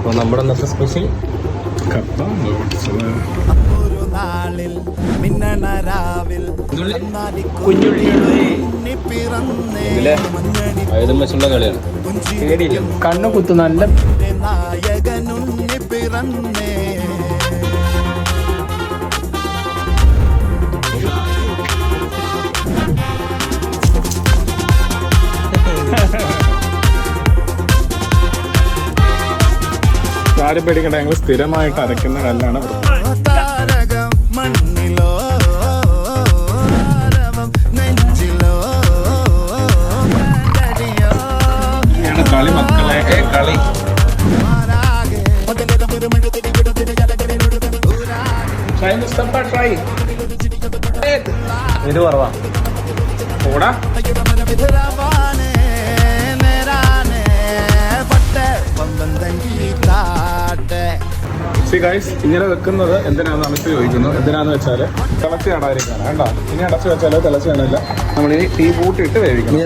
അപ്പോൾ നമ്മുടെ ഇന്നത്തെ സ്പെഷ്യൽ കപ്പ ഇതിലെ ആയുധം വെച്ചുള്ള കളിയാണ്. പേടിയില്ല, കണ്ണു കുത്തു നല്ല ആരും പേടിക്കണ്ട, ഞങ്ങൾ സ്ഥിരമായിട്ട് അരയ്ക്കുന്ന കല്ലാണ്. കളി മക്കളെ കളി. ഇത് കുറവാ കൂടാ. ഇങ്ങനെ വെക്കുന്നത് എന്തിനാന്ന് അമിച്ച് ചോദിക്കുന്നു. എന്തിനാന്ന് വെച്ചാൽ തിളച്ച് കാണാതിരിക്കാണ്. വേണ്ട, ഇനി അടച്ച് വെച്ചാൽ തിളച്ച് കാണില്ല. നമ്മളിനി തീ കൂട്ടിയിട്ട് വേവിക്കണം.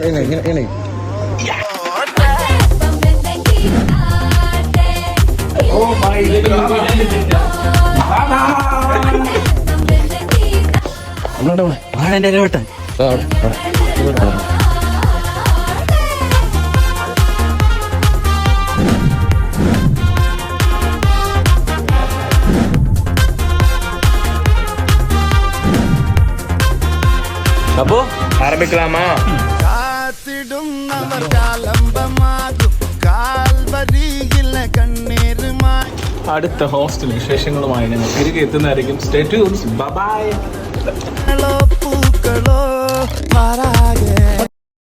അപ്പോ ആരംഭിക്കലാമാ? അടുത്ത ഹോസ്റ്റൽ വിശേഷങ്ങളുമായി ഞങ്ങൾ തിരികെ എത്തുന്നതായിരിക്കും. Stay tuned. Bye by.